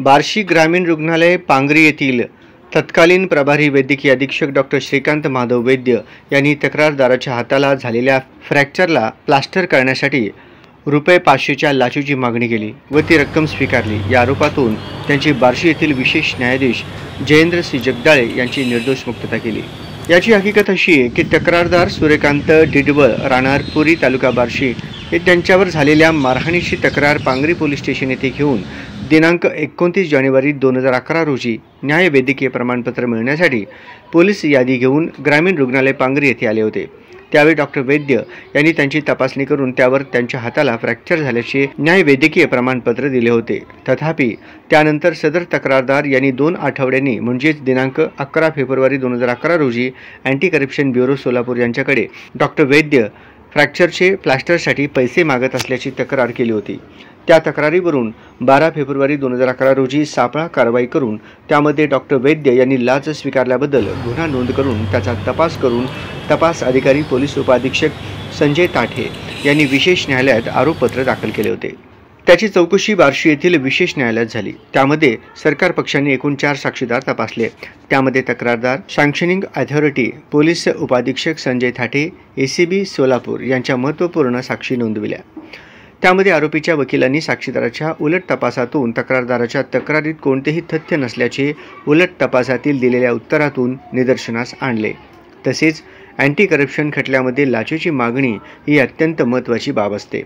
बार्शी ग्रामीण रुग्णालय पांगरी येथील तत्कालीन प्रभारी वैद्यकीय अधीक्षक डॉक्टर श्रीकांत माधव वैद्य यांनी तक्रारदाराच्या हाताला झालेल्या फ्रॅक्चरला प्लास्टर करण्यासाठी ₹500च्या लाचेची मागणी केली व ती रक्कम स्वीकारली। या आरोपातून त्यांची बार्शी येथील विशेष न्यायाधीश जयेंद्र सी जगदाळे यांची निर्दोष मुक्तता केली। याची हकीकत अशी आहे की तक्रारदार सूर्यकांत डिडवळ राहणार पुरी तालुका बार्शी हे त्यांच्यावर झालेल्या मारहाणीची तक्रार पांगरी पोलीस स्टेशन येथे घेऊन दिनांक 29 जानेवारी 2011 रोजी न्याय वैद्यकीय प्रमाणपत्र मिळण्यासाठी पोलीस यादी घेऊन ग्रामीण रुग्णालय पांगरी येथे आले होते। त्यावेळी डॉक्टर वैद्य यांनी त्यांची तपासणी करून त्यावर त्यांच्या हाताला फ्रॅक्चर झाल्याचे न्याय वैद्यकीय प्रमाणपत्र दिले होते। तथापि त्यानंतर सदर तक्रारदार यांनी 2 आठवड्यांनी म्हणजेच दिनांक 11 फेब्रुवारी 2011 रोजी अँटी करप्शन ब्युरो सोलापूर यांच्याकडे डॉक्टर वैद्य फ्रॅक्चरचे प्लास्टरसाठी पैसे मागत असल्याची तक्रार केली होती। त्या तक्रारीवरून 12 फेब्रुवारी 2011 रोजी सापळा कारवाई करून त्यामध्ये डॉक्टर वैद्य यांनी लाच स्वीकारल्याबद्दल गुन्हा नोंद करून त्याचा तपास करून तपास अधिकारी पोलीस उपाधीक्षक संजय ताठे यांनी विशेष न्यायालयात आरोपपत्र दाखल केले होते। त्याची चौकशी बार्शी येथील विशेष न्यायालयात झाली। त्यामध्ये सरकार पक्षाने एकूण 4 साक्षीदार तपासले। त्यामध्ये तक्रारदार, सँक्शनिंग अथॉरिटी, पोलीस उपाधीक्षक संजय ताठे, ACB सोलापूर यांच्या महत्त्वपूर्ण साक्षी नोंदविल्या। त्यामध्ये आरोपीच्या वकिलांनी साक्षीदाराच्या उलट तपासातून तक्रारदाराच्या तक्रारीत कोणतेही तथ्य नसल्याचे उलट तपासातील दिलेल्या उत्तरातून निदर्शनास आणले। तसेच अँटी करप्शन खटल्यामध्ये लाचेची मागणी ही अत्यंत महत्त्वाची बाब असते,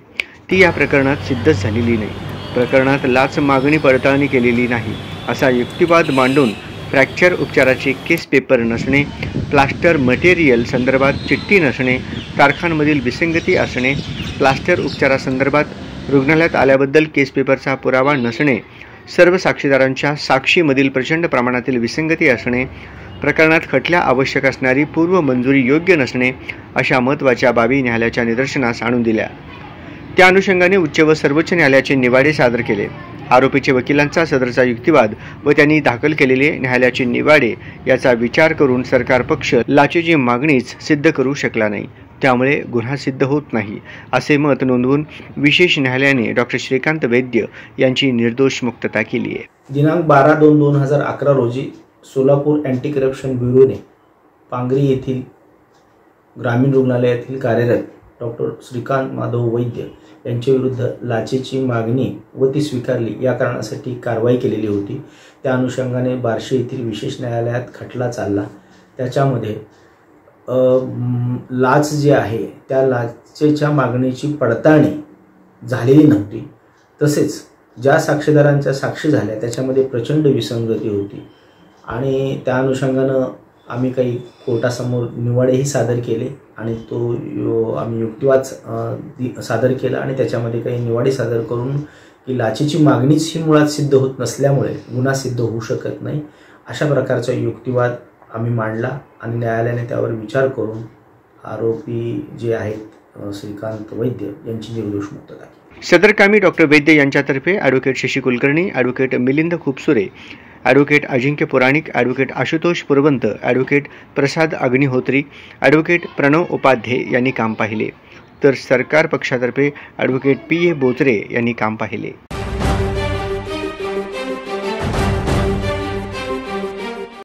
ती या प्रकरणात सिद्धच झालेली नाही। प्रकरणात लाच मागणी पडताळणी केलेली नाही असा युक्तिवाद मांडून फ्रॅक्चर उपचाराचे केस पेपर नसणे, प्लास्टर मटेरियल संदर्भात चिठ्ठी नसणे, तारखांमधील विसंगती असणे, प्लास्टर उपचारासंदर्भात रुग्णालयात आल्याबद्दल केस पेपरचा पुरावा नसणे, सर्व साक्षीदारांच्या साक्षीमधील प्रचंड प्रमाणातील विसंगती असणे, प्रकरणात खटल्या आवश्यक असणारी पूर्व मंजुरी योग्य नसणे अशा महत्त्वाच्या बाबी न्यायालयाच्या निदर्शनास आणून दिल्या। त्या अनुषंगाने उच्च व सर्वोच्च न्यायालयाचे निवाडे सादर केले। आरोपीचे वकिलांचा सदरचा युक्तिवाद व त्यांनी दाखल केलेले न्यायालयाचे निवाडे याचा विचार करून सरकार पक्ष लाचेची मागणीच सिद्ध करू शकला नाही, त्यामुळे गुन्हा सिद्ध होत नाही असे मत नोंदवून विशेष न्यायालयाने डॉक्टर श्रीकांत वैद्य यांची निर्दोष मुक्तता केली आहे। दिनांक 12/2/2011 रोजी सोलापूर अँटी करप्शन ब्युरोने पांगरी येथील ग्रामीण रुग्णालयातील कार्यरत डॉक्टर श्रीकांत माधव वैद्य यांच्या विरुद्ध लाचेची मागणी व ती स्वीकारली या कारणासाठी कारवाई केलेली होती। त्या अनुषंगाने बार्शी येथील विशेष न्यायालयात खटला चालला। त्याच्यामध्ये लाच जी आहे त्या लाचेच्या मागणीची पडताळणी झालेली नव्हती। तसेच ज्या साक्षीदारांच्या साक्षी झाल्या त्याच्यामध्ये प्रचंड विसंगती होती आणि त्या अनुषंगानं आम्ही काही कोर्टासमोर निवाडेही सादर केले आणि तो आम्ही युक्तिवाद सादर केला आणि त्याच्यामध्ये काही निवाडे सादर करून की लाचेची मागणीच ही मुळात सिद्ध होत नसल्यामुळे गुन्हा सिद्ध होऊ शकत नाही अशा प्रकारचा युक्तिवाद आम्ही मांडला आणि न्यायालयाने त्यावर विचार करून आरोपी जे आहेत श्रीकांत वैद्य यांची निर्दोष मुक्तता केली। सदर कामी डॉक्टर वैद्य यांच्यातर्फे advocate Shashi Kulkarni, advocate Milind Khupsure, advocate Ajinkya Puranik, advocate Ashutosh Purvant, advocate Prasad Agnihotri, advocate Pranav Upadhye यांनी काम पाहिले, तर सरकार पक्षातर्फे ॲडव्होकेट PA बोचरे यांनी काम पाहिले।